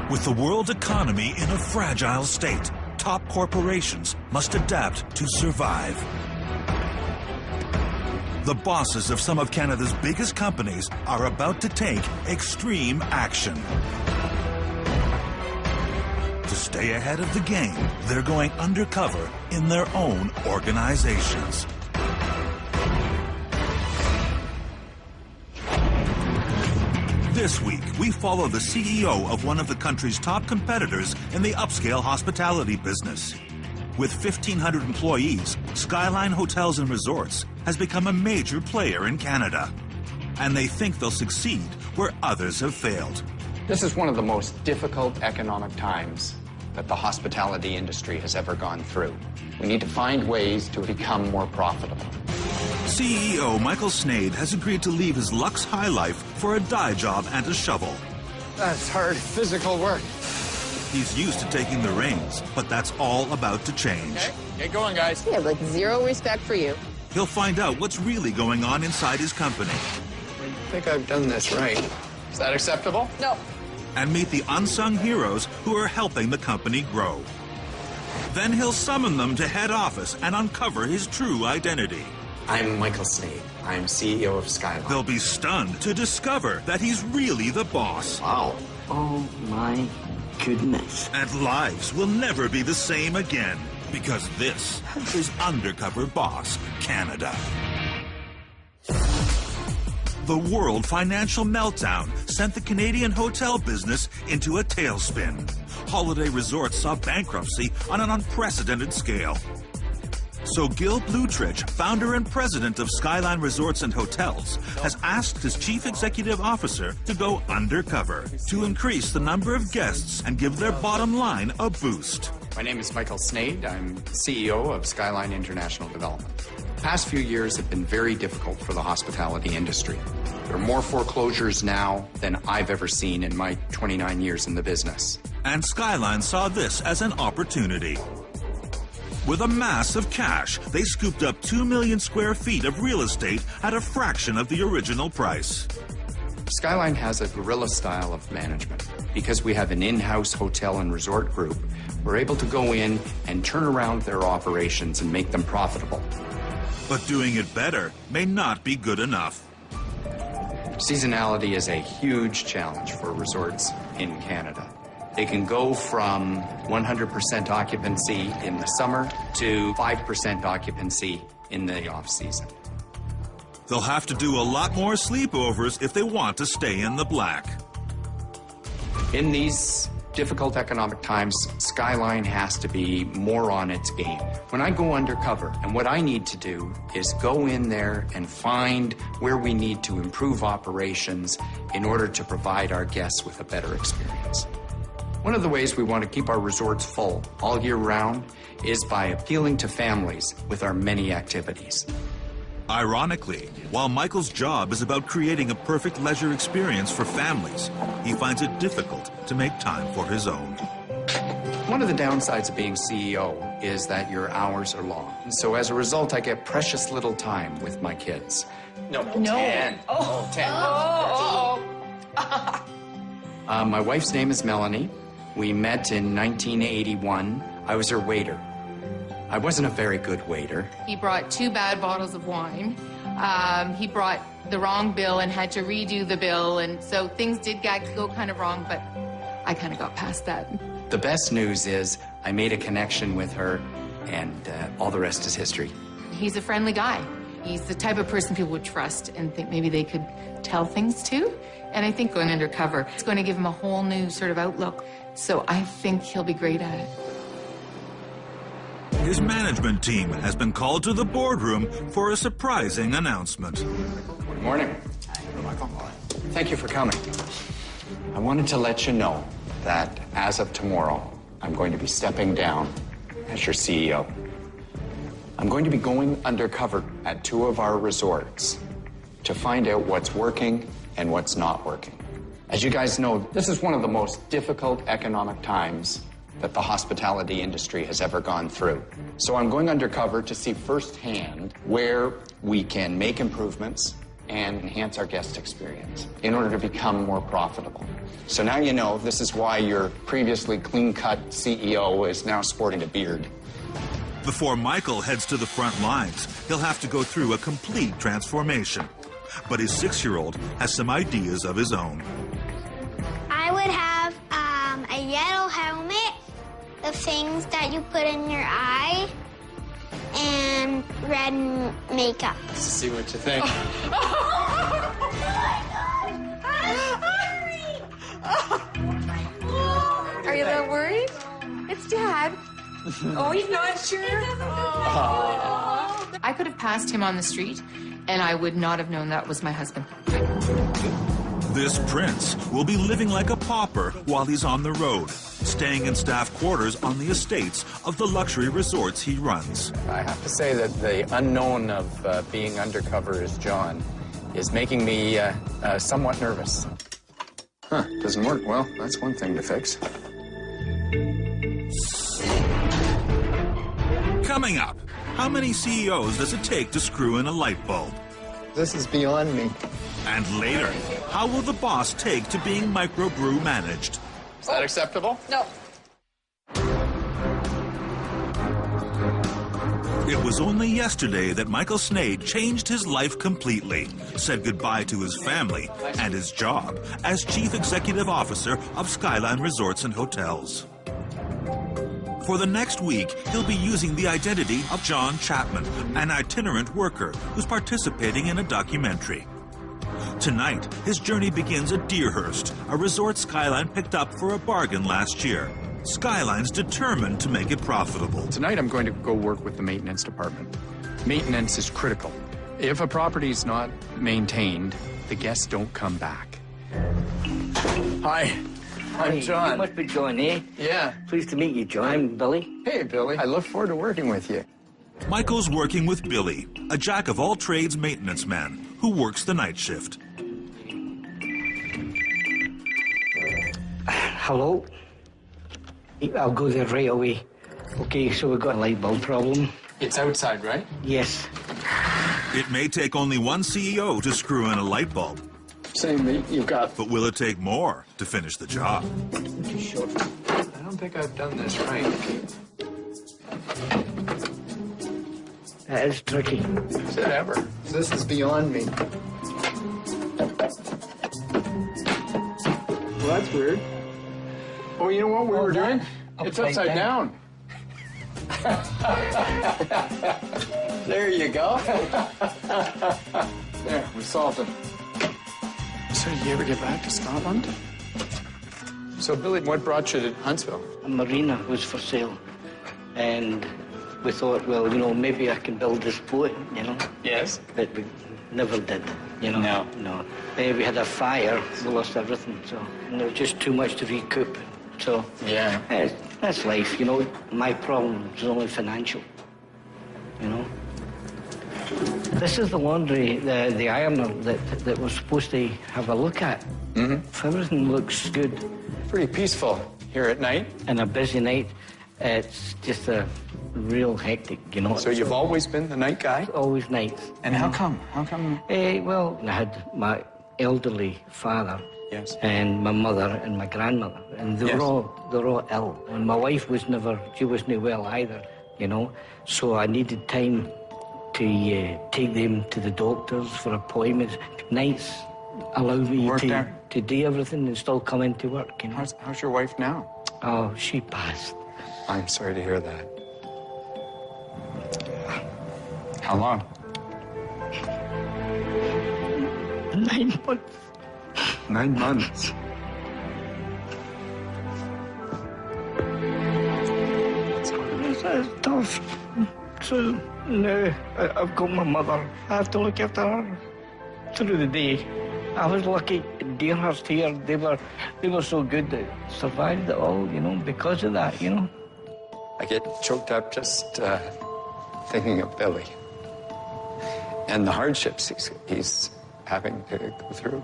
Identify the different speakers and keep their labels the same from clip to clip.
Speaker 1: With the world economy in a fragile state, top corporations must adapt to survive. The bosses of some of Canada's biggest companies are about to take extreme action. To stay ahead of the game, they're going undercover in their own organizations. This week, we follow the CEO of one of the country's top competitors in the upscale hospitality business. With 1,500 employees, Skyline Hotels and Resorts has become a major player in Canada. And they think they'll succeed where others have failed.
Speaker 2: This is one of the most difficult economic times that the hospitality industry has ever gone through. We need to find ways to become more profitable.
Speaker 1: CEO Michael Sneyd has agreed to leave his Lux High Life for a dye job and a shovel.
Speaker 3: That's hard physical work.
Speaker 1: He's used to taking the reins, but that's all about to change.
Speaker 3: Okay, get going, guys.
Speaker 4: We have like zero respect for you.
Speaker 1: He'll find out what's really going on inside his company.
Speaker 3: I think I've done this right. Is that acceptable?
Speaker 4: No.
Speaker 1: And meet the unsung heroes who are helping the company grow. Then he'll summon them to head office and uncover his true identity.
Speaker 5: I'm Michael Sneyd. I'm CEO of Skyline.
Speaker 1: They'll be stunned to discover that he's really the boss.
Speaker 5: Wow. Oh my goodness.
Speaker 1: And lives will never be the same again, because this is Undercover Boss Canada. The world financial meltdown sent the Canadian hotel business into a tailspin. Holiday resorts saw bankruptcy on an unprecedented scale. So Gil Blutrich, founder and president of Skyline Resorts and Hotels, has asked his chief executive officer to go undercover to increase the number of guests and give their bottom line a boost.
Speaker 2: My name is Michael Sneyd. I'm CEO of Skyline International Development. The past few years have been very difficult for the hospitality industry. There are more foreclosures now than I've ever seen in my 29 years in the business.
Speaker 1: And Skyline saw this as an opportunity. With a mass of cash, they scooped up 2 million square feet of real estate at a fraction of the original price.
Speaker 2: Skyline has a guerrilla style of management. Because we have an in-house hotel and resort group, we're able to go in and turn around their operations and make them profitable.
Speaker 1: But doing it better may not be good enough.
Speaker 2: Seasonality is a huge challenge for resorts in Canada. They can go from 100% occupancy in the summer to 5% occupancy in the off-season.
Speaker 1: They'll have to do a lot more sleepovers if they want to stay in the black.
Speaker 2: In these difficult economic times, Skyline has to be more on its game. When I go undercover, and what I need to do is go in there and find where we need to improve operations in order to provide our guests with a better experience. One of the ways we want to keep our resorts full all year round is by appealing to families with our many activities.
Speaker 1: Ironically, while Michael's job is about creating a perfect leisure experience for families, he finds it difficult to make time for his own.
Speaker 2: One of the downsides of being CEO is that your hours are long. And so as a result, I get precious little time with my kids.
Speaker 5: No.
Speaker 2: 10.
Speaker 5: Oh, 10.
Speaker 2: My wife's name is Melanie. We met in 1981. I was her waiter. I wasn't a very good waiter.
Speaker 6: He brought 2 bad bottles of wine. He brought the wrong bill and had to redo the bill, and so things did go kind of wrong, but I kind of got past that.
Speaker 2: The best news is I made a connection with her, and all the rest is history.
Speaker 6: He's a friendly guy. He's the type of person people would trust and think maybe they could tell things to. And I think going undercover is going to give him a whole new sort of outlook. So I think he'll be great at it.
Speaker 1: His management team has been called to the boardroom for a surprising announcement.
Speaker 2: Good morning. Thank you for coming. I wanted to let you know that as of tomorrow, I'm going to be stepping down as your CEO. I'm going to be going undercover at 2 of our resorts to find out what's working and what's not working. As you guys know, this is one of the most difficult economic times that the hospitality industry has ever gone through. So I'm going undercover to see firsthand where we can make improvements and enhance our guest experience in order to become more profitable. So now you know this is why your previously clean-cut CEO is now sporting a beard.
Speaker 1: Before Michael heads to the front lines, he'll have to go through a complete transformation. But his 6-year-old has some ideas of his own.
Speaker 7: I would have a yellow helmet, the things that you put in your eye, and red makeup.
Speaker 3: Let's see what you think.
Speaker 6: Are you a little worried? It's Dad. Oh, he's not sure? I could have passed him on the street, and I would not have known that was my husband.
Speaker 1: This prince will be living like a pauper while he's on the road, staying in staff quarters on the estates of the luxury resorts he runs.
Speaker 2: I have to say that the unknown of being undercover as John is making me somewhat nervous. Huh, doesn't work. Well, that's one thing to fix.
Speaker 1: Coming up, how many CEOs does it take to screw in a light bulb?
Speaker 3: This is beyond me.
Speaker 1: And later, how will the boss take to being microbrew managed?
Speaker 3: Is that acceptable?
Speaker 6: No.
Speaker 1: It was only yesterday that Michael Sneyd changed his life completely, said goodbye to his family and his job as Chief Executive Officer of Skyline Resorts and Hotels. For the next week, he'll be using the identity of John Chapman, an itinerant worker who's participating in a documentary. Tonight, his journey begins at Deerhurst, a resort Skyline picked up for a bargain last year. Skyline's determined to make it profitable.
Speaker 2: Tonight I'm going to go work with the maintenance department. Maintenance is critical. If a property's not maintained, the guests don't come back. Hi, I'm John.
Speaker 5: You must be John, eh?
Speaker 2: Yeah.
Speaker 5: Pleased to meet you, John. I'm Billy.
Speaker 2: Hey, Billy. I look forward to working with you.
Speaker 1: Michael's working with Billy, a jack-of-all-trades maintenance man who works the night shift.
Speaker 5: Hello? I'll go there right away. Okay, so we've got a light bulb problem.
Speaker 2: It's outside, right?
Speaker 5: Yes.
Speaker 1: It may take only one CEO to screw in a light bulb,
Speaker 3: Saying that you've got...
Speaker 1: but will it take more to finish the job?
Speaker 3: I don't think I've done this right.
Speaker 5: That is tricky.
Speaker 3: Is it ever? This is beyond me. Well, that's weird. Oh, you know what we were doing? It's upside down. There you go. There, we solved it. So did you ever get back to Scotland? So, Billy, what brought you to Huntsville?
Speaker 5: A marina was for sale. And we thought, well, you know, maybe I can build this boat, you know.
Speaker 2: Yes.
Speaker 5: But we never did, you know. No. Then we had a fire, we lost everything, so and there was just too much to recoup. So,
Speaker 2: Yeah.
Speaker 5: That's life, you know. My problem is only financial, you know. This is the laundry, the ironer that we're supposed to have a look at.
Speaker 2: Mm-hmm.
Speaker 5: If everything looks good
Speaker 2: Pretty peaceful here at night.
Speaker 5: and a busy night, it's just a real hectic, you know.
Speaker 2: So you've always been the night guy?
Speaker 5: Always nights.
Speaker 2: And how come? How come?
Speaker 5: Well, I had my elderly father.
Speaker 2: Yes.
Speaker 5: And my mother and my grandmother, and they were all ill. And my wife she wasn't well either, you know. So I needed time to take them to the doctors for appointments. Nights allow me to do everything and still come into work, you know.
Speaker 2: How's your wife now?
Speaker 5: Oh, she passed.
Speaker 2: I'm sorry to hear that. How long?
Speaker 5: 9 months.
Speaker 2: 9 months.
Speaker 5: It's tough. So now I've got my mother. I have to look after her through the day. I was lucky. Deerhurst here, they were so good that survived it all, you know, because of that, you know.
Speaker 2: I get choked up just thinking of Billy and the hardships he's having to go through.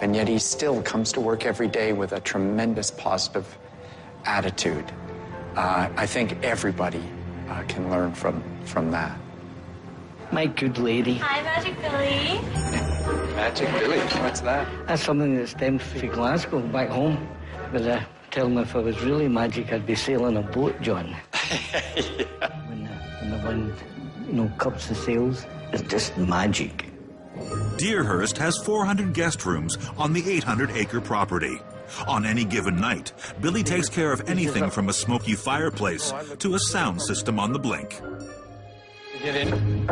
Speaker 2: And yet he still comes to work every day with a tremendous positive attitude. I think everybody can learn from that.
Speaker 5: My good lady.
Speaker 8: Hi, Magic Billy.
Speaker 3: Magic Billy? What's that?
Speaker 5: That's something that stems from Glasgow, back home. But tell me, if I was really magic, I'd be sailing a boat, John.
Speaker 3: Yeah.
Speaker 5: When the wind, cups the sails, it's just magic.
Speaker 1: Deerhurst has 400 guest rooms on the 800-acre property. On any given night, Billy takes care of anything from a smoky fireplace to a sound system on the blink.
Speaker 3: Get in.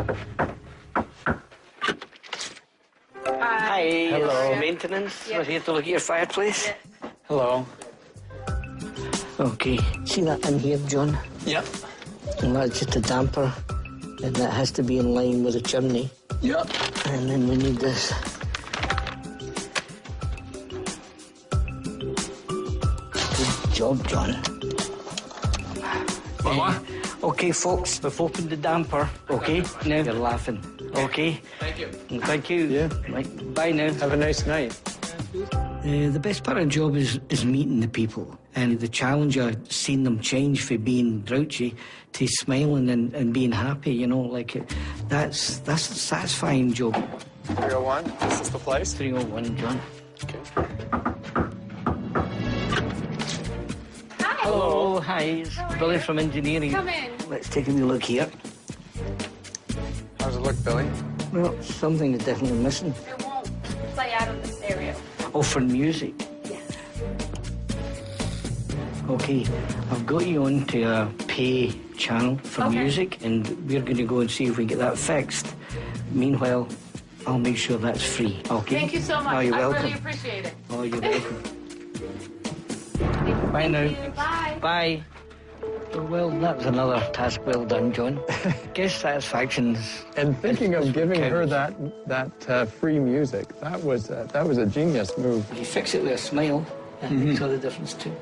Speaker 5: Hi. Hello. Maintenance. We're here to look at your fireplace.
Speaker 3: Hello.
Speaker 5: Okay. See that in here, John?
Speaker 3: Yep.
Speaker 5: And that's just a damper. And that has to be in line with the chimney.
Speaker 3: Yep.
Speaker 5: And then we need this. Good job, John.
Speaker 3: Mama?
Speaker 5: Okay, folks, we've opened the damper. Okay? Now you're laughing. Okay?
Speaker 3: Thank you.
Speaker 5: Thank you.
Speaker 3: Yeah.
Speaker 5: Right. Bye now.
Speaker 3: Have a nice night.
Speaker 5: The best part of the job is meeting the people. And the challenge of seeing them change from being grouchy to smiling and being happy, that's a satisfying job.
Speaker 3: 301, is this the place?
Speaker 5: 301, John.
Speaker 3: Okay.
Speaker 8: Hi.
Speaker 5: Hello, hi. It's Billy from engineering.
Speaker 8: Come in.
Speaker 5: Let's take a wee look here.
Speaker 3: How's it look, Billy?
Speaker 5: Well, something is definitely missing.
Speaker 8: It won't play out in this area.
Speaker 5: Oh, for music.
Speaker 8: Yes.
Speaker 5: Okay, I've got you on to a pay channel for
Speaker 8: Okay.
Speaker 5: music, and we're going to go and see if we can get that fixed. Meanwhile, I'll make sure that's free, okay?
Speaker 6: Thank you so much.
Speaker 5: Oh, you're
Speaker 6: I
Speaker 5: welcome.
Speaker 6: really appreciate it.
Speaker 5: Oh, you're welcome. Bye now.
Speaker 8: Bye.
Speaker 5: Bye. Well, that was another task well done, John. Guest satisfaction's...
Speaker 3: And thinking of giving her
Speaker 5: counts.
Speaker 3: that free music, that was a genius move.
Speaker 5: You fix it with a smile, that makes all the difference too.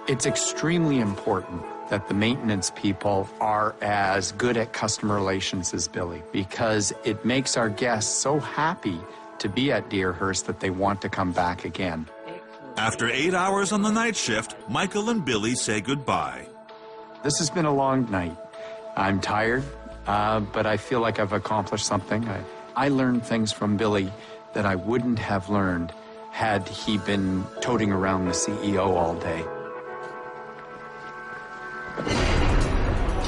Speaker 2: It's extremely important that the maintenance people are as good at customer relations as Billy, because it makes our guests so happy to be at Deerhurst that they want to come back again.
Speaker 1: After 8 hours on the night shift, Michael and Billy say goodbye.
Speaker 2: This has been a long night. I'm tired, but I feel like I've accomplished something. I learned things from Billy that I wouldn't have learned had he been toting around the CEO all day.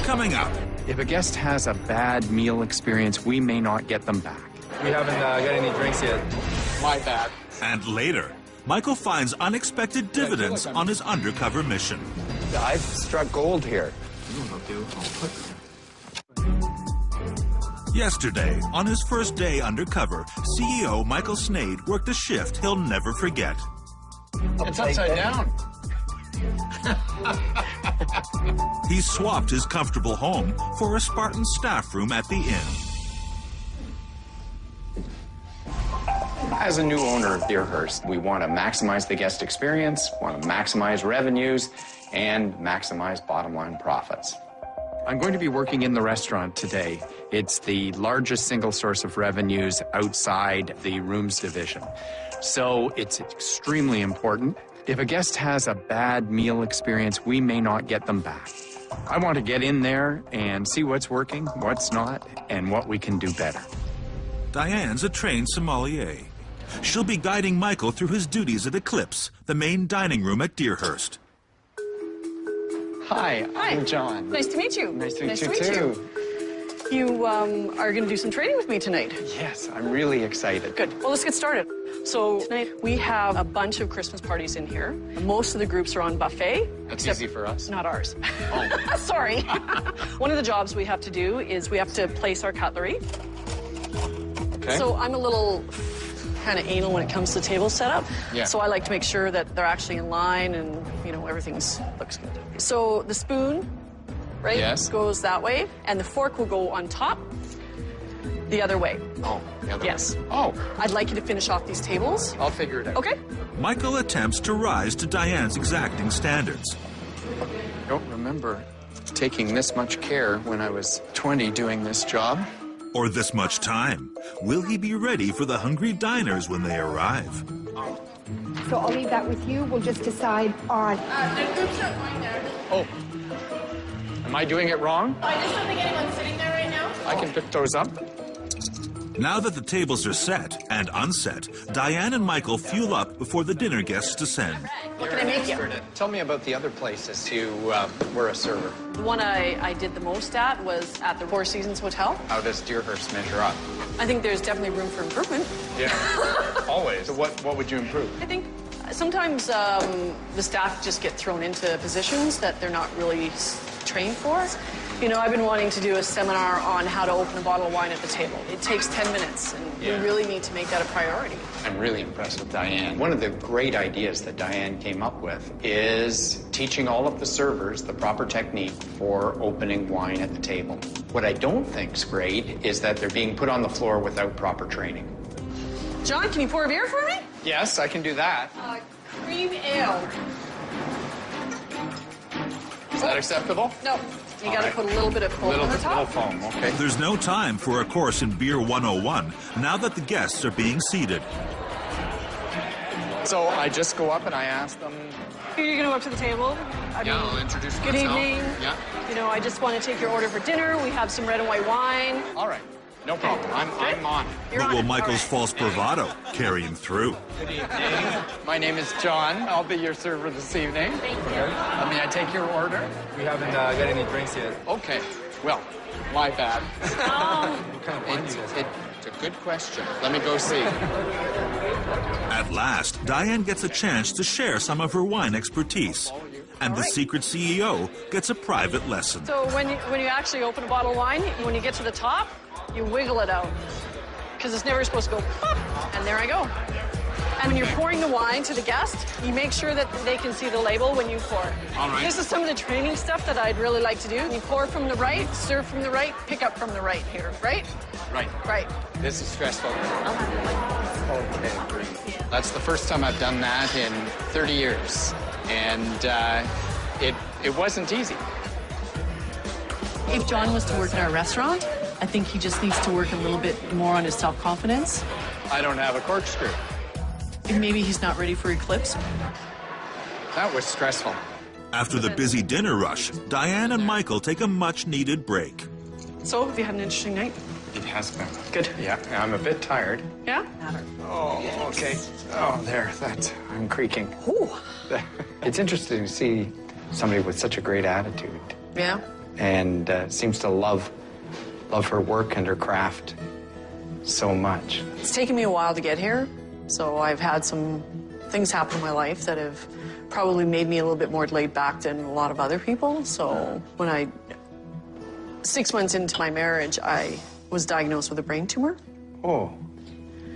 Speaker 1: Coming up,
Speaker 2: If a guest has a bad meal experience, we may not get them back.
Speaker 3: We haven't got any drinks yet. My bad.
Speaker 1: and later, Michael finds unexpected dividends on his undercover mission.
Speaker 3: I've struck gold here.
Speaker 1: Yesterday, on his first day undercover, CEO Michael Sneyd worked a shift he'll never forget.
Speaker 3: It's upside down.
Speaker 1: He swapped his comfortable home for a Spartan staff room at the inn.
Speaker 2: As a new owner of Deerhurst, we want to maximize the guest experience, want to maximize revenues, and maximize bottom line profits. I'm going to be working in the restaurant today. It's the largest single source of revenues outside the rooms division. So it's extremely important. If a guest has a bad meal experience, we may not get them back. I want to get in there and see what's working, what's not, and what we can do better.
Speaker 1: Diane's a trained sommelier. She'll be guiding Michael through his duties at Eclipse, the main dining room at Deerhurst.
Speaker 3: Hi, I'm John.
Speaker 9: Nice to meet you.
Speaker 3: Nice to meet you too.
Speaker 9: You are going to do some training with me tonight.
Speaker 3: Yes, I'm really excited.
Speaker 9: Good. Well, let's get started. So tonight we have a bunch of Christmas parties in here. Most of the groups are on buffet.
Speaker 3: That's easy for us.
Speaker 9: Not ours.
Speaker 3: Oh.
Speaker 9: Sorry. One of the jobs we have to do is we have to place our cutlery.
Speaker 3: Okay.
Speaker 9: So I'm a little kind of anal when it comes to table setup.
Speaker 3: Yeah.
Speaker 9: So I like to make sure that they're actually in line and, you know, everything's looks good. So the spoon, right,
Speaker 3: Yes.
Speaker 9: goes that way, and the fork will go on top the other way.
Speaker 3: Oh, the other
Speaker 9: Yes.
Speaker 3: way. Oh,
Speaker 9: I'd like you to finish off these tables.
Speaker 3: I'll figure it out.
Speaker 9: Okay?
Speaker 1: Michael attempts to rise to Diane's exacting standards.
Speaker 2: I don't remember taking this much care when I was 20 doing this job.
Speaker 1: Or this much time. Will he be ready for the hungry diners when they arrive?
Speaker 10: So I'll leave that with you. We'll just decide on.
Speaker 6: The groups are going there.
Speaker 3: Oh, am I doing it wrong?
Speaker 6: I just don't think anyone's sitting there right now.
Speaker 3: I can pick those up.
Speaker 1: Now that the tables are set and unset, Diane and Michael fuel up before the dinner guests descend.
Speaker 9: What can I make you?
Speaker 2: Tell me about the other places you were a server.
Speaker 9: The one I did the most at was at the Four Seasons Hotel.
Speaker 2: How does Deerhurst measure up?
Speaker 9: I think there's definitely room for improvement.
Speaker 2: Yeah, always. So what would you improve?
Speaker 9: I think sometimes the staff just get thrown into positions that they're not really trained for. You know, I've been wanting to do a seminar on how to open a bottle of wine at the table. It takes 10 minutes, and we really need to make that a priority.
Speaker 2: I'm really impressed with Diane. One of the great ideas that Diane came up with is teaching all of the servers the proper technique for opening wine at the table. What I don't think's great is that they're being put on the floor without proper training.
Speaker 9: John, can you pour a beer for me?
Speaker 2: Yes, I can do that.
Speaker 9: Cream ale.
Speaker 2: Is that acceptable?
Speaker 9: No. You got to put a little bit of foam on the top.
Speaker 2: Little foam, okay.
Speaker 1: There's no time for a course in Beer 101 now that the guests are being seated.
Speaker 2: So I just go up and I ask them.
Speaker 9: You're going to go up to the table.
Speaker 2: I'll introduce myself.
Speaker 9: Good evening.
Speaker 2: Yeah.
Speaker 9: You know, I just want to take your order for dinner. We have some red and white wine.
Speaker 2: All right. No problem. I'm on.
Speaker 1: But will Michael's false bravado carry him through?
Speaker 2: Good evening. My name is John. I'll be your server this evening.
Speaker 8: Thank you.
Speaker 2: May I take your order?
Speaker 11: We haven't got any drinks yet.
Speaker 2: Okay. Well, my bad.
Speaker 11: What kind of wine do you guys have?
Speaker 2: It's a good question. Let me go see.
Speaker 1: At last, Diane gets a chance to share some of her wine expertise. And the secret CEO gets a private lesson.
Speaker 9: So when you actually open a bottle of wine, when you get to the top, you wiggle it out. Because it's never supposed to go pop, and there I go. And when you're pouring the wine to the guest, you make sure that they can see the label when you pour.
Speaker 2: All right.
Speaker 9: This is some of the training stuff that I'd really like to do. You pour from the right, serve from the right, pick up from the right here, right?
Speaker 2: Right.
Speaker 9: Right.
Speaker 2: This is stressful. Okay, great. That's the first time I've done that in 30 years. And it wasn't easy.
Speaker 12: If John was to work in our restaurant, I think he just needs to work a little bit more on his self-confidence.
Speaker 2: I don't have a corkscrew.
Speaker 12: Maybe he's not ready for Eclipse.
Speaker 2: That was stressful.
Speaker 1: After the busy dinner rush, Diane and Michael take a much-needed break.
Speaker 9: So, have you had an interesting night?
Speaker 2: It has been.
Speaker 9: Good.
Speaker 2: Yeah, I'm a bit tired.
Speaker 9: Yeah?
Speaker 2: Oh, okay. Oh, there, I'm creaking. Ooh. It's interesting to see somebody with such a great attitude.
Speaker 9: Yeah.
Speaker 2: And seems to love her work and her craft so much.
Speaker 9: It's taken me a while to get here, so I've had some things happen in my life that have probably made me a little bit more laid back than a lot of other people. So when 6 months into my marriage, I was diagnosed with a brain tumor.
Speaker 2: Oh,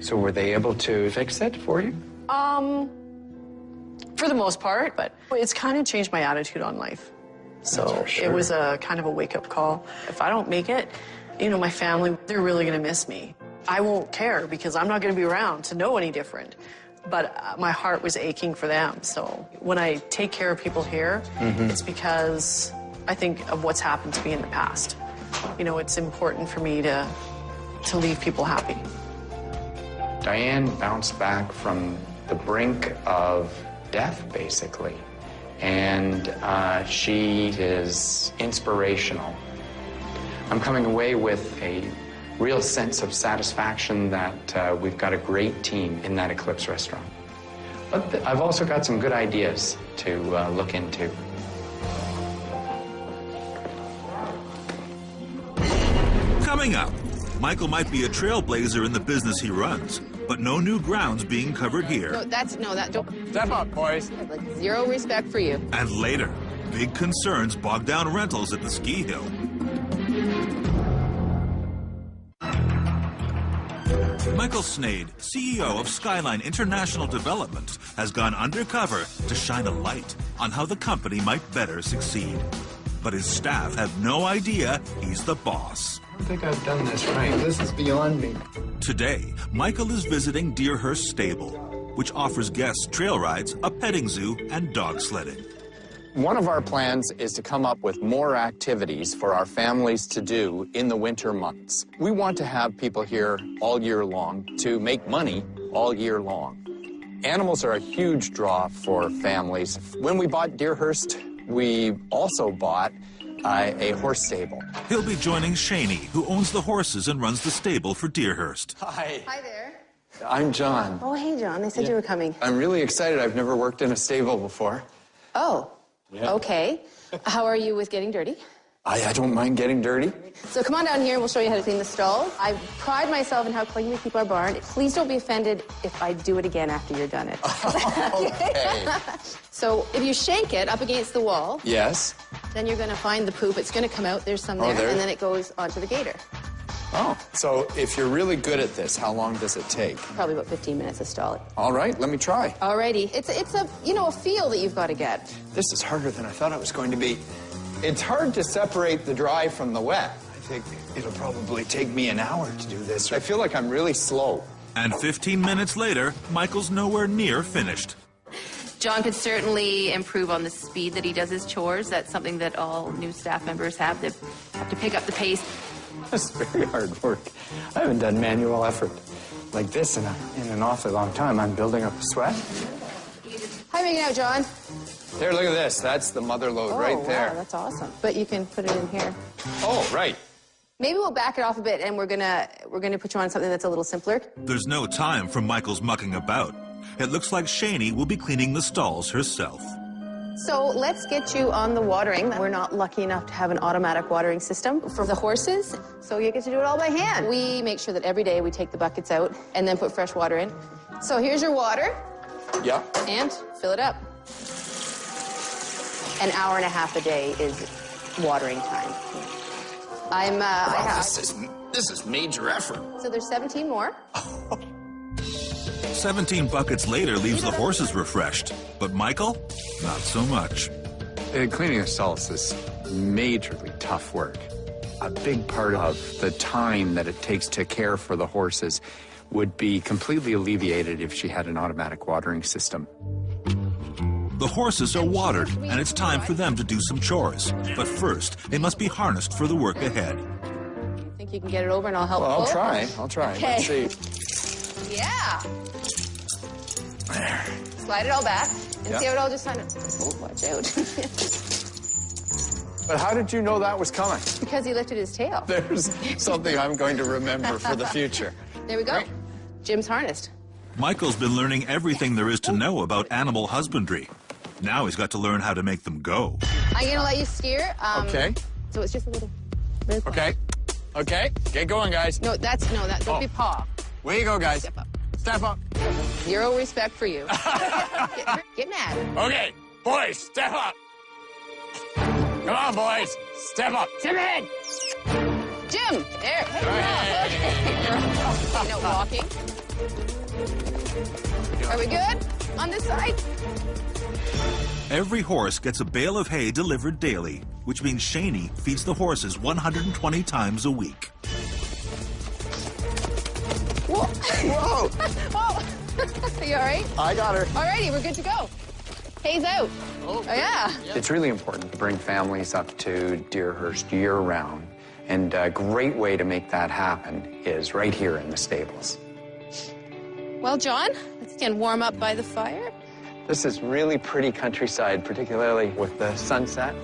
Speaker 2: so were they able to fix it for you?
Speaker 9: For the most part, but it's kind of changed my attitude on life. So
Speaker 2: sure.
Speaker 9: It was a kind of a wake-up call. If I don't make it, you know, my family, they're really going to miss me. I won't care because I'm not going to be around to know any different. But my heart was aching for them. So when I take care of people here, it's because I think of what's happened to me in the past. You know, it's important for me to leave people happy.
Speaker 2: Diane bounced back from the brink of death, basically. And she is inspirational. I'm coming away with a real sense of satisfaction that we've got a great team in that Eclipse restaurant. But I've also got some good ideas to look into.
Speaker 1: Coming up, Michael might be a trailblazer in the business he runs, but no new grounds being covered here.
Speaker 4: Don't.
Speaker 2: Step up, boys.
Speaker 4: Like, zero respect for you.
Speaker 1: And later, big concerns bog down rentals at the ski hill. Michael Sneyd, CEO of Skyline International Development, has gone undercover to shine a light on how the company might better succeed. But his staff have no idea he's the boss.
Speaker 3: I don't think I've done this right. This is beyond me.
Speaker 1: Today, Michael is visiting Deerhurst Stable, which offers guests trail rides, a petting zoo, and dog sledding.
Speaker 2: One of our plans is to come up with more activities for our families to do in the winter months. We want to have people here all year long to make money all year long. Animals are a huge draw for families. When we bought Deerhurst, we also bought a horse stable.
Speaker 1: He'll be joining Shaney, who owns the horses and runs the stable for Deerhurst.
Speaker 2: Hi.
Speaker 6: Hi there.
Speaker 2: I'm John.
Speaker 6: Oh, hey, John. They said you were coming.
Speaker 2: I'm really excited. I've never worked in a stable before.
Speaker 6: Oh, okay. How are you with getting dirty?
Speaker 2: I don't mind getting dirty.
Speaker 6: So come on down here and we'll show you how to clean the stall. I pride myself in how clean we keep our barn. Please don't be offended if I do it again after you're done it.
Speaker 2: Okay.
Speaker 6: So if you shank it up against the wall,
Speaker 2: Yes.
Speaker 6: then you're going to find the poop. It's going to come out. There's some there.
Speaker 2: there.
Speaker 6: And then it goes onto the gator.
Speaker 2: Oh, so if you're really good at this, how long does it take?
Speaker 6: Probably about 15 minutes to stall it.
Speaker 2: All right, let me try.
Speaker 6: Alrighty. It's a, a feel that you've got to get.
Speaker 2: This is harder than I thought it was going to be. It's hard to separate the dry from the wet. I think it'll probably take me an hour to do this. I feel like I'm really slow.
Speaker 1: And 15 minutes later, Michael's nowhere near finished.
Speaker 6: John could certainly improve on the speed that he does his chores. That's something that all new staff members have. They have to pick up the pace.
Speaker 2: It's very hard work. I haven't done manual effort like this in an awfully long time. I'm building up a sweat.
Speaker 6: How are you making out, John?
Speaker 2: There, look at this. That's the mother load right there.
Speaker 6: Wow, that's awesome. But you can put it in here.
Speaker 2: Oh, right.
Speaker 6: Maybe we'll back it off a bit, and we're gonna put you on something that's a little simpler.
Speaker 1: There's no time for Michael's mucking about. It looks like Shaney will be cleaning the stalls herself.
Speaker 6: So let's get you on the watering. We're not lucky enough to have an automatic watering system for the horses, so you get to do it all by hand. We make sure that every day we take the buckets out and then put fresh water in. So here's your water.
Speaker 2: Yeah.
Speaker 6: And fill it up. An hour and a half a day is watering time.
Speaker 2: This is major effort.
Speaker 6: So there's 17 more.
Speaker 1: 17 buckets later leaves the horses refreshed. But Michael, not so much.
Speaker 2: Cleaning the stalls is majorly tough work. A big part of the time that it takes to care for the horses would be completely alleviated if she had an automatic watering system.
Speaker 1: The horses are watered, and it's time for them to do some chores. But first, they must be harnessed for the work ahead.
Speaker 6: Think you can get it over and I'll help
Speaker 2: Well,
Speaker 6: pull?
Speaker 2: I'll try.
Speaker 6: Okay.
Speaker 2: Let's see.
Speaker 6: Yeah. Slide it all back and see how it all just kind of... Oh, watch out.
Speaker 2: But how did you know that was coming?
Speaker 6: Because he lifted his tail.
Speaker 2: There's something I'm going to remember for the future.
Speaker 6: There we go.
Speaker 2: Right.
Speaker 6: Jim's harnessed.
Speaker 1: Michael's been learning everything there is to know about animal husbandry. Now he's got to learn how to make them go.
Speaker 6: I'm going to let you steer.
Speaker 2: Okay.
Speaker 6: So it's just a little...
Speaker 2: Okay. Okay. Get going, guys.
Speaker 6: No, don't be paw.
Speaker 2: Where you go, guys.
Speaker 6: Step up.
Speaker 2: Step up.
Speaker 6: Zero respect for you. Get mad.
Speaker 2: Okay. Boys, step up. Come on, boys. Step up. Step ahead.
Speaker 6: Jim, there. Hey, no walking. Are we good on this side?
Speaker 1: Every horse gets a bale of hay delivered daily, which means Shaney feeds the horses 120 times a week.
Speaker 6: Whoa.
Speaker 2: Whoa.
Speaker 6: Whoa. Are you all right?
Speaker 2: I got her.
Speaker 6: All righty, we're good to go. Hay's out. Oh yeah.
Speaker 2: It's really important to bring families up to Deerhurst year-round. And a great way to make that happen is right here in the stables.
Speaker 6: Well, John, let's again warm up by the fire.
Speaker 2: This is really pretty countryside, particularly with the sunset.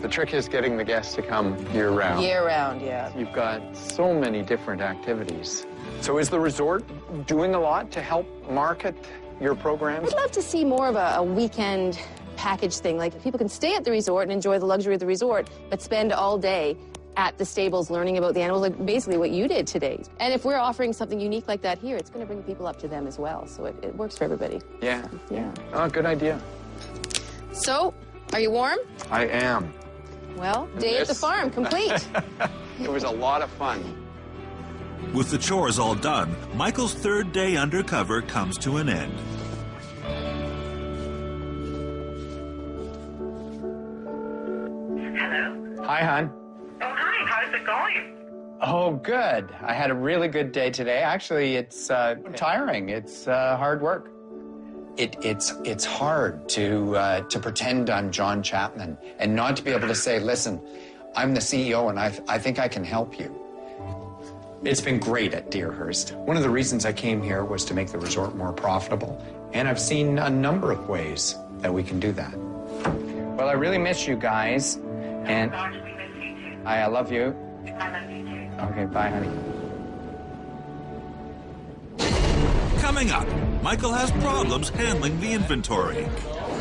Speaker 2: The trick is getting the guests to come year-round.
Speaker 6: Year-round, yeah.
Speaker 2: You've got so many different activities. So is the resort doing a lot to help market your programs?
Speaker 6: I'd love to see more of a weekend package thing. Like, people can stay at the resort and enjoy the luxury of the resort, but spend all day at the stables learning about the animals, like basically what you did today. And if we're offering something unique like that here, it's going to bring people up to them as well. So it works for everybody.
Speaker 2: Yeah.
Speaker 6: Yeah.
Speaker 2: Oh, good idea.
Speaker 6: So, are you warm?
Speaker 2: I am.
Speaker 6: Well, day at the farm, complete.
Speaker 2: It was a lot of fun.
Speaker 1: With the chores all done, Michael's third day undercover comes to an end.
Speaker 13: Hello?
Speaker 2: Hi, hon.
Speaker 13: Oh, hi. How's it going?
Speaker 2: Oh, good. I had a really good day today. Actually, it's tiring. It's hard work. It's hard to pretend I'm John Chapman and not to be able to say, listen, I'm the CEO and I think I can help you. It's been great at Deerhurst. One of the reasons I came here was to make the resort more profitable, and I've seen a number of ways that we can do that. Well, I really miss you guys, and I love you. Okay, bye, honey.
Speaker 1: Coming up, Michael has problems handling the inventory.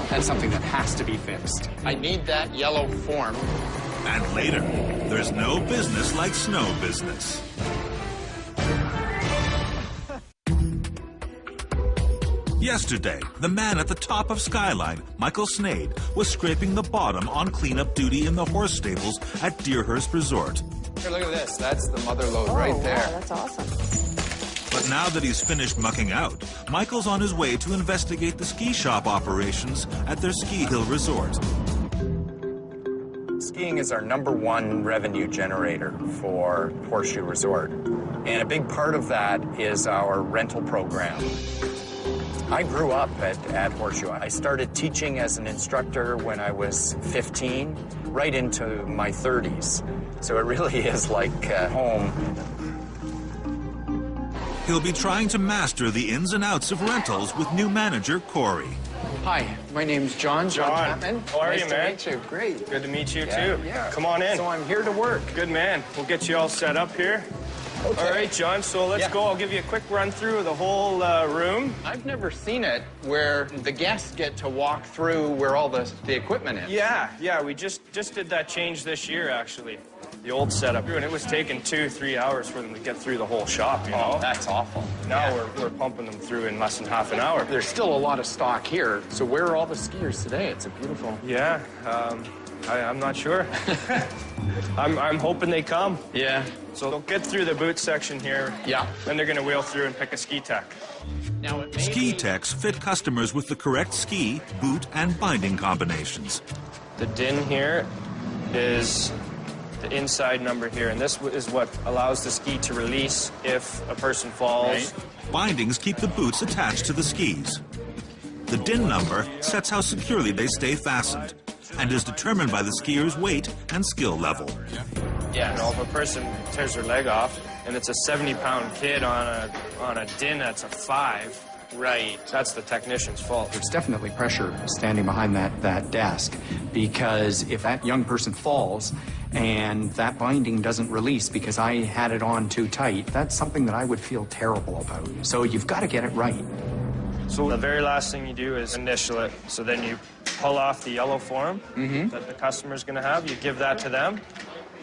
Speaker 2: That's something that has to be fixed. I need that yellow form.
Speaker 1: And later, there's no business like snow business. Yesterday, the man at the top of Skyline, Michael Sneyd, was scraping the bottom on cleanup duty in the horse stables at Deerhurst Resort.
Speaker 2: Here, look at this. That's the mother load right there.
Speaker 10: Wow, that's awesome.
Speaker 1: But now that he's finished mucking out, Michael's on his way to investigate the ski shop operations at their ski hill resort.
Speaker 2: Skiing is our #1 revenue generator for Horseshoe Resort. And a big part of that is our rental program. I grew up at Horseshoe. I started teaching as an instructor when I was 15, right into my 30s. So it really is like home.
Speaker 1: He'll be trying to master the ins and outs of rentals with new manager Corey.
Speaker 2: Hi, my name's John Chapman.
Speaker 11: How are you, man?
Speaker 2: Nice to meet you. Great.
Speaker 11: Good to meet you,
Speaker 2: Yeah,
Speaker 11: too.
Speaker 2: yeah.
Speaker 11: Come on in.
Speaker 2: So I'm here to work.
Speaker 11: Good man. We'll get you all set up here.
Speaker 2: Okay.
Speaker 11: All right, John, so let's go. I'll give you a quick run through of the whole room.
Speaker 2: I've never seen it where the guests get to walk through where all the equipment is.
Speaker 11: Yeah, we just did that change this year, actually. The old setup. And it was taking 2-3 hours for them to get through the whole shop, you know?
Speaker 2: Oh, that's awful.
Speaker 11: Now we're pumping them through in less than half an hour.
Speaker 2: There's still a lot of stock here. So where are all the skiers today? It's a beautiful...
Speaker 11: Yeah, I'm not sure. I'm hoping they come.
Speaker 2: Yeah.
Speaker 11: So they'll get through the boot section here.
Speaker 2: Yeah.
Speaker 11: Then they're going to wheel through and pick a ski tech.
Speaker 2: Now it may
Speaker 1: Ski techs fit customers with the correct ski, boot, and binding combinations.
Speaker 11: The DIN here is the inside number here, and this is what allows the ski to release if a person falls.
Speaker 2: Right.
Speaker 1: Bindings keep the boots attached to the skis. The DIN number sets how securely they stay fastened and is determined by the skier's weight and skill level.
Speaker 11: Yeah, if a person tears their leg off and it's a 70-pound kid on a DIN that's a 5, right, that's the technician's fault.
Speaker 2: There's definitely pressure standing behind that desk, because if that young person falls and that binding doesn't release because I had it on too tight, that's something that I would feel terrible about. So you've got to get it right.
Speaker 11: So the very last thing you do is initial it. So then you pull off the yellow form that the customer's going to have. You give that to them,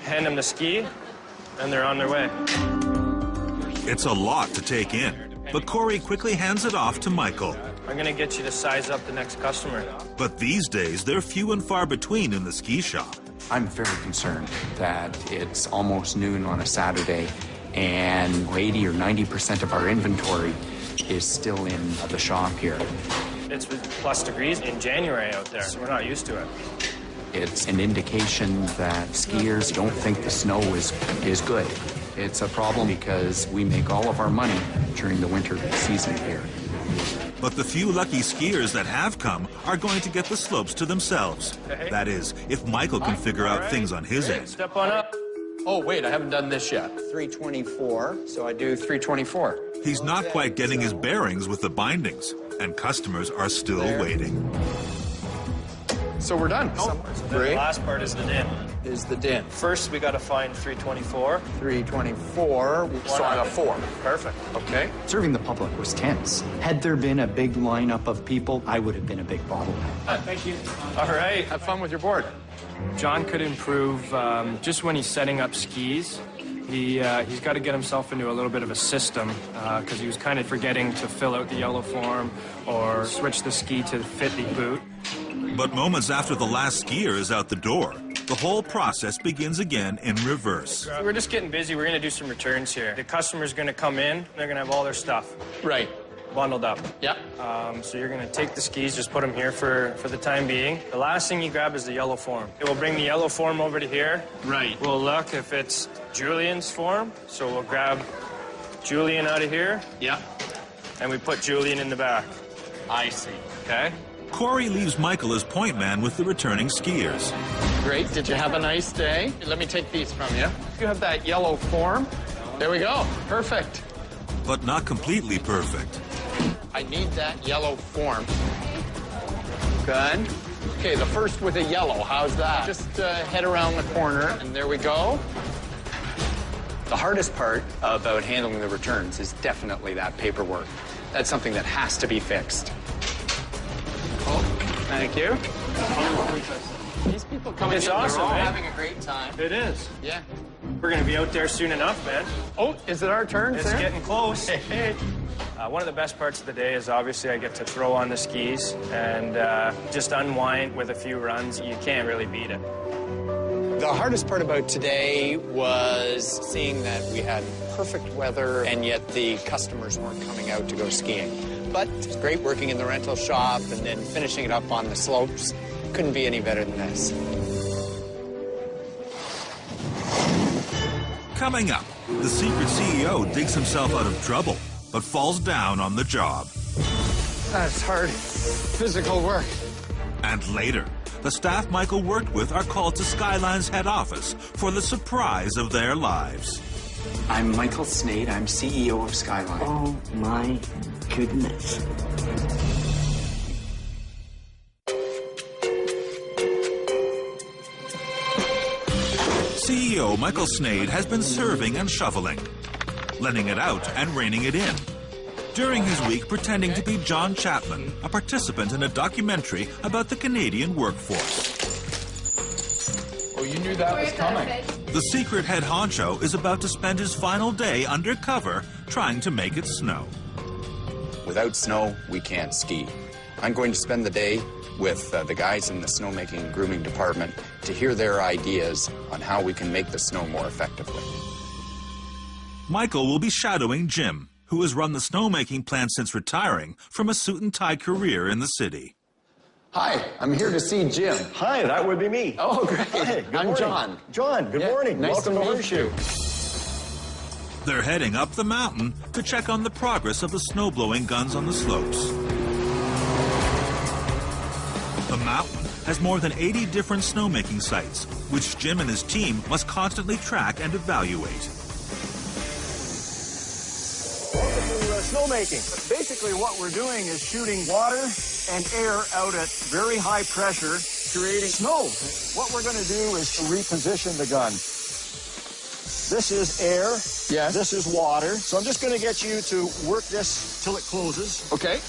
Speaker 11: hand them the ski, and they're on their way.
Speaker 1: It's a lot to take in, but Corey quickly hands it off to Michael.
Speaker 11: I'm going to get you to size up the next customer.
Speaker 1: But these days, they're few and far between in the ski shop.
Speaker 2: I'm very concerned that it's almost noon on a Saturday and 80 or 90% of our inventory is still in the shop here.
Speaker 11: It's plus degrees in January out there, so we're not used to it.
Speaker 2: It's an indication that skiers don't think the snow is good. It's a problem because we make all of our money during the winter season here.
Speaker 1: But the few lucky skiers that have come are going to get the slopes to themselves. That is, if Michael can figure out things on his end.
Speaker 11: Step on up.
Speaker 2: Oh, wait, I haven't done this yet. 324, so I do 324.
Speaker 1: He's not quite getting his bearings with the bindings, and customers are still waiting.
Speaker 2: So we're done.
Speaker 11: The last part is the DIN.
Speaker 2: Is the DIN.
Speaker 11: First, we got to find 324.
Speaker 2: 324, so I got 4.
Speaker 11: Perfect.
Speaker 2: Okay. Serving the public was tense. Had there been a big lineup of people, I would have been a big bottleneck.
Speaker 11: Thank you. All right.
Speaker 2: Have fun with your board.
Speaker 11: John could improve just when he's setting up skis. He's got to get himself into a little bit of a system because he was kind of forgetting to fill out the yellow form or switch the ski to fit the boot.
Speaker 1: But moments after the last skier is out the door, the whole process begins again in reverse.
Speaker 11: We're just getting busy. We're going to do some returns here. The customer's going to come in. They're going to have all their stuff.
Speaker 2: Right.
Speaker 11: Bundled up.
Speaker 2: Yeah.
Speaker 11: So you're going to take the skis, just put them here for the time being. The last thing you grab is the yellow form. We'll bring the yellow form over to here.
Speaker 2: Right.
Speaker 11: We'll look if it's Julian's form. So we'll grab Julian out of here.
Speaker 2: Yeah.
Speaker 11: And we put Julian in the back.
Speaker 2: I see.
Speaker 11: Okay?
Speaker 1: Corey leaves Michael as point man with the returning skiers.
Speaker 2: Great. Did you have a nice day? Let me take these from you. You have that yellow form. There we go. Perfect.
Speaker 1: But not completely perfect.
Speaker 2: I need that yellow form. Good. Okay, the first with a yellow. How's that? Just head around the corner, and there we go. The hardest part about handling the returns is definitely that paperwork. That's something that has to be fixed. Oh, thank you. These people coming
Speaker 11: It's
Speaker 2: in,
Speaker 11: awesome,
Speaker 2: they're all
Speaker 11: eh?
Speaker 2: having a great time.
Speaker 11: It is.
Speaker 2: Yeah.
Speaker 11: We're going to be out there soon enough, man.
Speaker 2: Oh, is it our turn,
Speaker 11: It's
Speaker 2: sir?
Speaker 11: getting close.
Speaker 2: Hey.
Speaker 11: One of the best parts of the day is obviously I get to throw on the skis and just unwind with a few runs. You can't really beat it.
Speaker 2: The hardest part about today was seeing that we had perfect weather and yet the customers weren't coming out to go skiing. But it's great working in the rental shop and then finishing it up on the slopes. Couldn't be any better than this.
Speaker 1: Coming up, the secret CEO digs himself out of trouble, but falls down on the job.
Speaker 3: That's hard physical work.
Speaker 1: And later, the staff Michael worked with are called to Skyline's head office for the surprise of their lives.
Speaker 2: I'm Michael Sneyd. I'm CEO of Skyline.
Speaker 5: Oh, my goodness.
Speaker 1: CEO Michael Sneyd has been serving and shoveling, letting it out and reining it in. During his week pretending to be John Chapman, a participant in a documentary about the Canadian workforce.
Speaker 3: Oh, you knew that was coming.
Speaker 1: The secret head honcho is about to spend his final day undercover trying to make it snow.
Speaker 2: Without snow, we can't ski. I'm going to spend the day with the guys in the snowmaking and grooming department to hear their ideas on how we can make the snow more effectively.
Speaker 1: Michael will be shadowing Jim, who has run the snowmaking plant since retiring from a suit-and-tie career in the city.
Speaker 2: Hi, I'm here to see Jim.
Speaker 14: Hi, that would be me.
Speaker 2: Oh, great.
Speaker 14: Hi, good
Speaker 2: I'm
Speaker 14: morning.
Speaker 2: John.
Speaker 14: John, good morning.
Speaker 2: Nice
Speaker 14: Welcome
Speaker 2: to
Speaker 14: to
Speaker 2: meet
Speaker 14: Horseshoe.
Speaker 2: you.
Speaker 1: They're heading up the mountain to check on the progress of the snowblowing guns on the slopes. The mountain has more than 80 different snowmaking sites, which Jim and his team must constantly track and evaluate.
Speaker 14: Welcome to snowmaking. Basically, what we're doing is shooting water and air out at very high pressure, creating snow. What we're going to do is to reposition the gun. This is air.
Speaker 2: Yes.
Speaker 14: This is water. So I'm just going to get you to work this till it closes.
Speaker 2: Okay.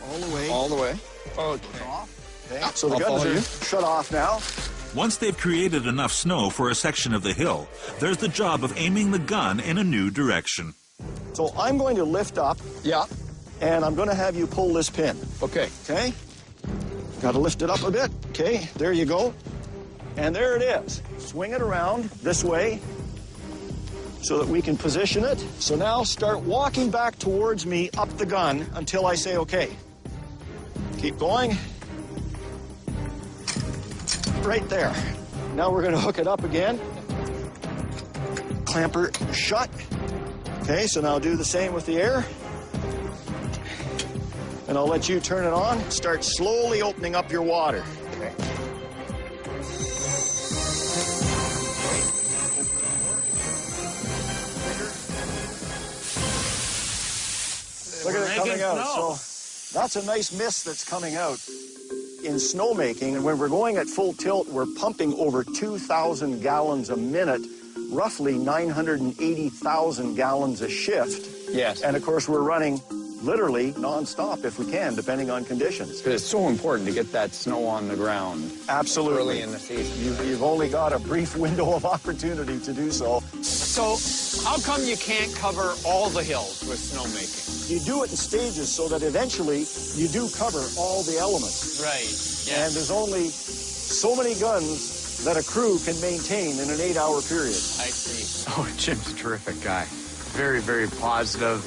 Speaker 14: All the way.
Speaker 2: All the way. Okay.
Speaker 14: Okay. So the
Speaker 2: I'll
Speaker 14: guns
Speaker 2: follow
Speaker 14: are
Speaker 2: you.
Speaker 14: shut off now.
Speaker 1: Once they've created enough snow for a section of the hill, there's the job of aiming the gun in a new direction.
Speaker 14: So I'm going to lift up.
Speaker 2: Yeah.
Speaker 14: And I'm going to have you pull this pin.
Speaker 2: Okay.
Speaker 14: Okay? Got to lift it up a bit. Okay, there you go. And there it is. Swing it around this way so that we can position it. So now start walking back towards me up the gun until I say okay. Keep going. Right there. Now we're going to hook it up again. Clamper shut. Okay, so now do the same with the air. And I'll let you turn it on. Start slowly opening up your water. Okay. Look at it coming out. So that's a nice mist that's coming out. In snowmaking, and when we're going at full tilt, we're pumping over 2,000 gallons a minute, roughly 980,000 gallons a shift.
Speaker 2: Yes.
Speaker 14: And of course, we're running literally nonstop if we can, depending on conditions.
Speaker 2: Because it's so important to get that snow on the ground.
Speaker 14: Absolutely.
Speaker 2: Early in the season.
Speaker 14: You've only got a brief window of opportunity to do so.
Speaker 2: So how come you can't cover all the hills with snowmaking?
Speaker 14: You do it in stages so that eventually you do cover all the elements.
Speaker 2: Right. Yeah.
Speaker 14: And there's only so many guns that a crew can maintain in an 8-hour period.
Speaker 2: I see. Oh, Jim's a terrific guy. Very, very positive.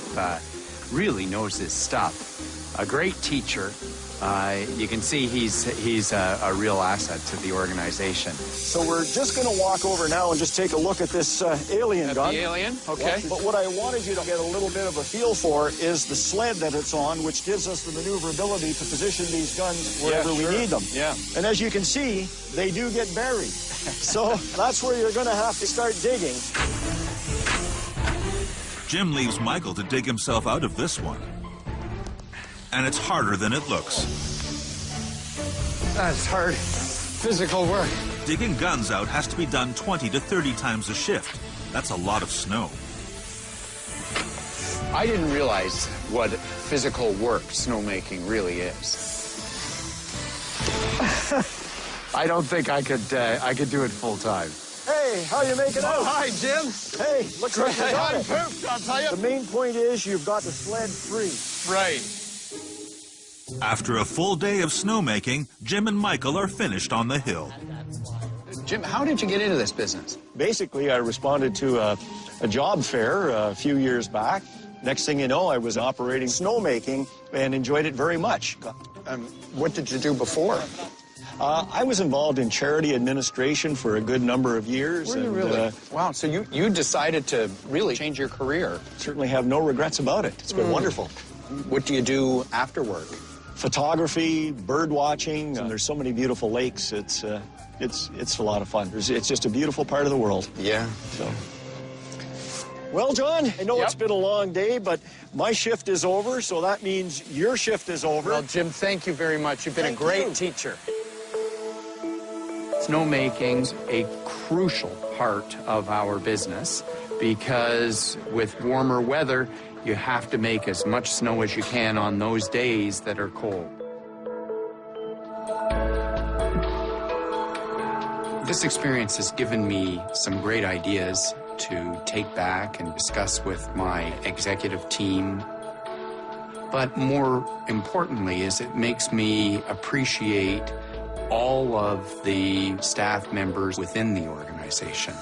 Speaker 2: Really knows his stuff. A great teacher. You can see he's a real asset to the organization.
Speaker 14: So we're just going to walk over now and just take a look at this alien gun.
Speaker 2: The alien? Okay.
Speaker 14: But what I wanted you to get a little bit of a feel for is the sled that it's on, which gives us the maneuverability to position these guns wherever we need them.
Speaker 2: Yeah.
Speaker 14: And as you can see, they do get buried. So that's where you're going to have to start digging.
Speaker 1: Jim leaves Michael to dig himself out of this one. And it's harder than it looks.
Speaker 2: That's hard physical work.
Speaker 1: Digging guns out has to be done 20 to 30 times a shift. That's a lot of snow.
Speaker 2: I didn't realize what physical work snowmaking really is. I don't think I could do it full time.
Speaker 14: Hey, how you making out?
Speaker 2: Oh, hi, Jim.
Speaker 14: Hey, looks like you got it.
Speaker 2: Pooped, I'll tell you.
Speaker 14: The main point is you've got the sled free.
Speaker 2: Right.
Speaker 1: After a full day of snowmaking, Jim and Michael are finished on the hill.
Speaker 2: Jim, how did you get into this business?
Speaker 14: Basically, I responded to a job fair a few years back. Next thing you know, I was operating snowmaking and enjoyed it very much.
Speaker 2: What did you do before?
Speaker 14: I was involved in charity administration for a good number of years.
Speaker 2: Were you really? Wow, so you decided to really change your career.
Speaker 14: Certainly have no regrets about it. It's been wonderful.
Speaker 2: What do you do after work?
Speaker 14: Photography, bird watching, and there's so many beautiful lakes. It's a lot of fun. It's just a beautiful part of the world.
Speaker 2: Yeah.
Speaker 14: So. Well, John, I know it's been a long day, but my shift is over, so that means your shift is over.
Speaker 2: Well, Jim, thank you very much. You've been a great teacher. Snowmaking's a crucial part of our business because with warmer weather, you have to make as much snow as you can on those days that are cold. This experience has given me some great ideas to take back and discuss with my executive team. But more importantly is it makes me appreciate all of the staff members within the organization.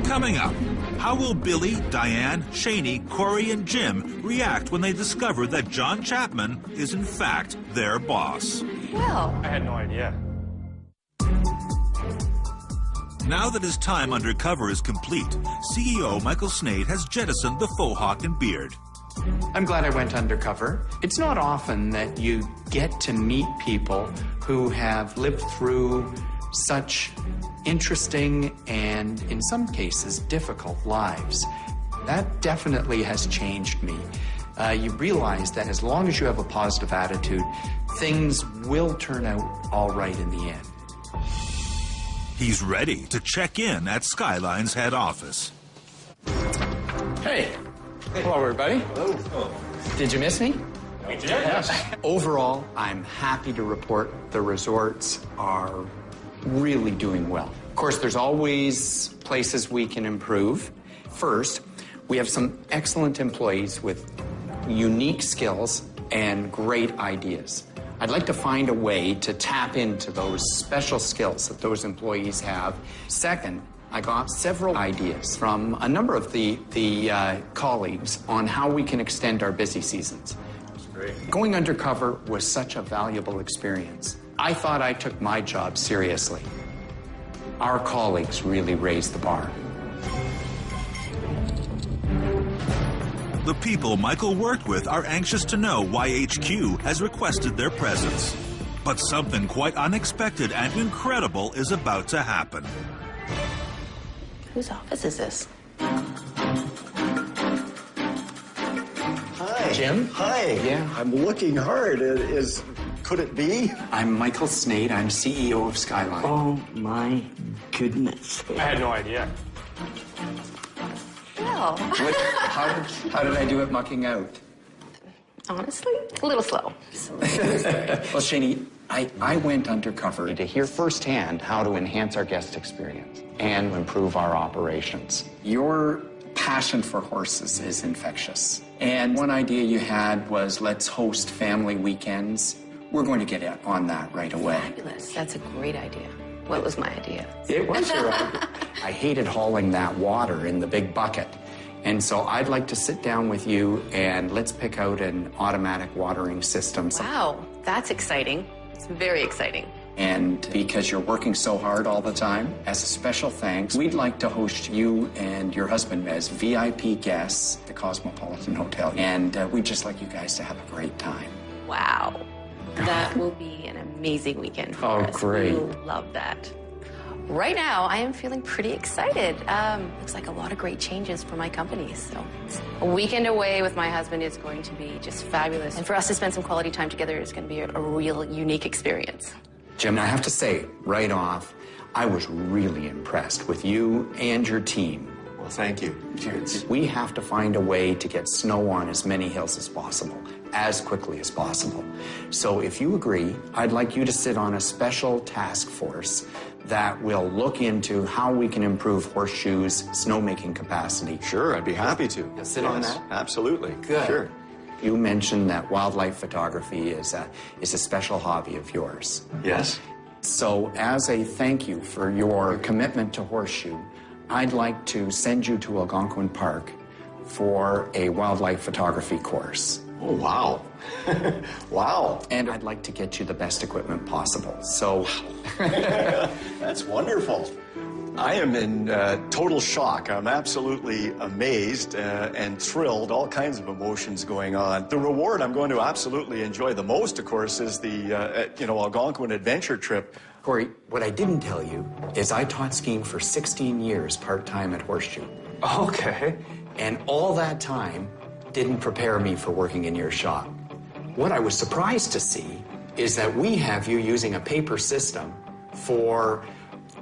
Speaker 1: Coming up, how will Billy, Diane, Shaney, Corey, and Jim react when they discover that John Chapman is in fact their boss?
Speaker 6: Well,
Speaker 11: I had no idea.
Speaker 1: Now that his time undercover is complete, CEO Michael Sneyd has jettisoned the faux hawk and beard.
Speaker 2: I'm glad I went undercover. It's not often that you get to meet people who have lived through such interesting and, in some cases, difficult lives. That definitely has changed me. You realize that as long as you have a positive attitude, things will turn out all right in the end.
Speaker 1: He's ready to check in at Skyline's head office.
Speaker 2: Hey. Hello, everybody. Hello. Did you miss me?
Speaker 11: We did.
Speaker 2: Yes. Overall, I'm happy to report the resorts are really doing well. Of course, there's always places we can improve. First, we have some excellent employees with unique skills and great ideas. I'd like to find a way to tap into those special skills that those employees have. Second, I got several ideas from a number of the colleagues on how we can extend our busy seasons.
Speaker 11: That's great.
Speaker 2: Going undercover was such a valuable experience. I thought I took my job seriously. Our colleagues really raised the bar.
Speaker 1: The people Michael worked with are anxious to know why HQ has requested their presence. But something quite unexpected and incredible is about to happen.
Speaker 4: Whose office is this?
Speaker 14: Hi.
Speaker 2: Jim?
Speaker 14: Hi.
Speaker 2: Yeah.
Speaker 14: I'm looking hard. Could it be?
Speaker 2: I'm Michael Sneyd. I'm CEO of Skyline.
Speaker 5: Oh, my goodness.
Speaker 11: I had no idea.
Speaker 6: well.
Speaker 2: How did I do at mucking out?
Speaker 6: Honestly, a little slow.
Speaker 2: Well, Shaney, I went undercover to hear firsthand how to enhance our guest experience and improve our operations. Your passion for horses is infectious. And one idea you had was let's host family weekends. We're going to get on that right away.
Speaker 6: Fabulous. That's a great idea. What was my idea?
Speaker 2: It was your idea. I hated hauling that water in the big bucket. And so I'd like to sit down with you and let's pick out an automatic watering system.
Speaker 6: Wow, that's exciting. It's very exciting.
Speaker 2: And because you're working so hard all the time, as a special thanks, we'd like to host you and your husband as VIP guests at the Cosmopolitan Hotel. And we'd just like you guys to have a great time.
Speaker 6: Wow. That will be an amazing weekend for us.
Speaker 2: Great.
Speaker 6: We'll love that.
Speaker 15: Right now, I am feeling pretty excited. Looks like a lot of great changes for my company. So a weekend away with my husband is going to be just fabulous. And for us to spend some quality time together is going to be a real unique experience.
Speaker 2: Jim, I have to say, right off, I was really impressed with you and your team.
Speaker 14: Well, thank you.
Speaker 2: We have to find a way to get snow on as many hills as possible, as quickly as possible. So if you agree, I'd like you to sit on a special task force that will look into how we can improve Horseshoe's snowmaking capacity.
Speaker 14: Sure, I'd be happy to.
Speaker 2: You'll sit on that?
Speaker 14: Absolutely.
Speaker 2: Good.
Speaker 14: Sure.
Speaker 2: You mentioned that wildlife photography is a special hobby of yours.
Speaker 14: Yes.
Speaker 2: So as a thank you for your commitment to Horseshoe, I'd like to send you to Algonquin Park for a wildlife photography course.
Speaker 14: Oh, wow. Wow.
Speaker 2: And I'd like to get you the best equipment possible. So
Speaker 14: that's wonderful. I am in total shock. I'm absolutely amazed and thrilled, all kinds of emotions going on. The reward I'm going to absolutely enjoy the most, of course, is the Algonquin adventure trip.
Speaker 2: Corey, what I didn't tell you is I taught skiing for 16 years part-time at Horseshoe.
Speaker 11: Okay.
Speaker 2: And all that time didn't prepare me for working in your shop. What I was surprised to see is that we have you using a paper system for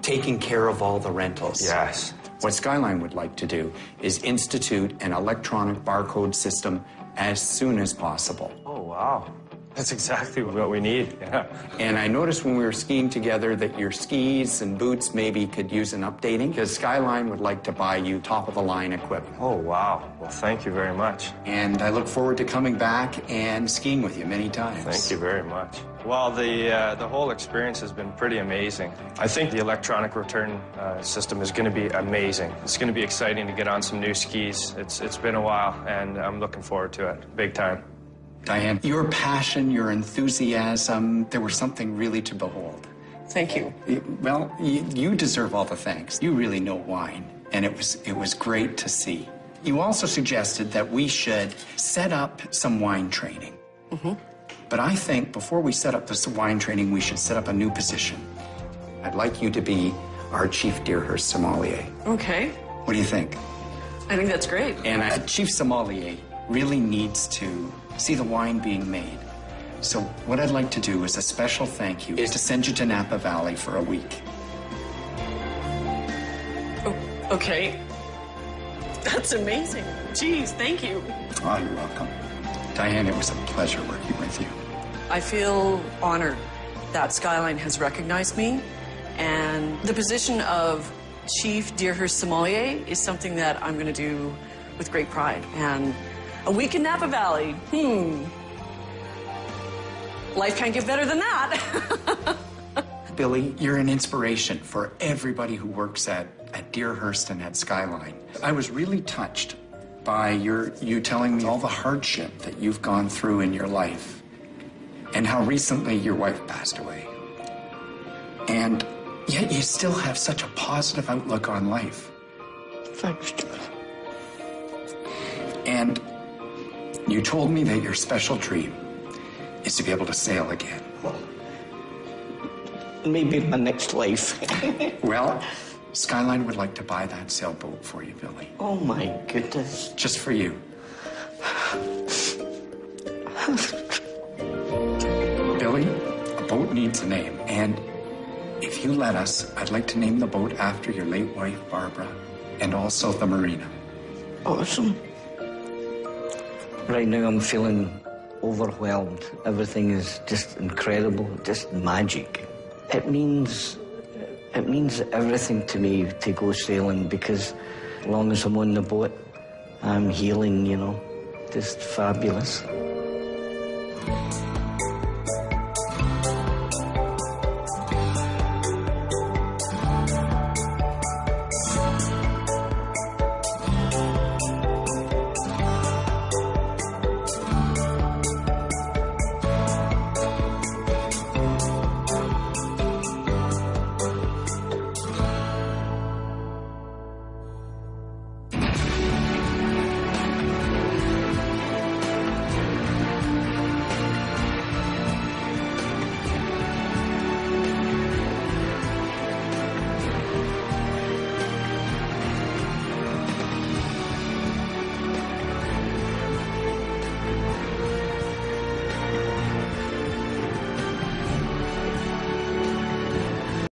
Speaker 2: taking care of all the rentals.
Speaker 11: Yes.
Speaker 2: What Skyline would like to do is institute an electronic barcode system as soon as possible.
Speaker 11: Oh, wow. That's exactly what we need, yeah.
Speaker 2: And I noticed when we were skiing together that your skis and boots maybe could use an updating, because Skyline would like to buy you top-of-the-line equipment.
Speaker 11: Oh, wow. Well, thank you very much.
Speaker 2: And I look forward to coming back and skiing with you many times.
Speaker 11: Thank you very much. Well, the whole experience has been pretty amazing. I think the electronic return system is going to be amazing. It's going to be exciting to get on some new skis. It's been a while, and I'm looking forward to it, big time.
Speaker 2: Diane, your passion, your enthusiasm, there was something really to behold.
Speaker 9: Thank you.
Speaker 2: Well, you deserve all the thanks. You really know wine, and it was great to see. You also suggested that we should set up some wine training.
Speaker 9: Mm-hmm.
Speaker 2: But I think before we set up this wine training, we should set up a new position. I'd like you to be our chief Deerhurst sommelier.
Speaker 9: Okay.
Speaker 2: What do you think?
Speaker 9: I think that's great.
Speaker 2: And a chief sommelier really needs to see the wine being made. So what I'd like to do as a special thank you is to send you to Napa Valley for a week.
Speaker 9: Oh, okay. That's amazing. Geez, thank you.
Speaker 2: Oh, you're welcome. Diane, it was a pleasure working with you.
Speaker 9: I feel honored that Skyline has recognized me, and the position of Chief Deerhurst Sommelier is something that I'm going to do with great pride. And a week in Napa Valley, life can't get better than that.
Speaker 2: Billy, you're an inspiration for everybody who works at Deerhurst and at Skyline. I was really touched by you telling me all the hardship that you've gone through in your life and how recently your wife passed away. And yet you still have such a positive outlook on life.
Speaker 9: Thanks, Jeff.
Speaker 2: And you told me that your special dream is to be able to sail again.
Speaker 5: Maybe in my next life.
Speaker 2: Well, Skyline would like to buy that sailboat for you, Billy.
Speaker 5: Oh, my goodness.
Speaker 2: Just for you. Billy, a boat needs a name, and if you let us, I'd like to name the boat after your late wife, Barbara, and also the marina.
Speaker 5: Awesome. Right now, I'm feeling overwhelmed. Everything is just incredible, just magic. It means everything to me to go sailing, because as long as I'm on the boat, I'm healing, just fabulous.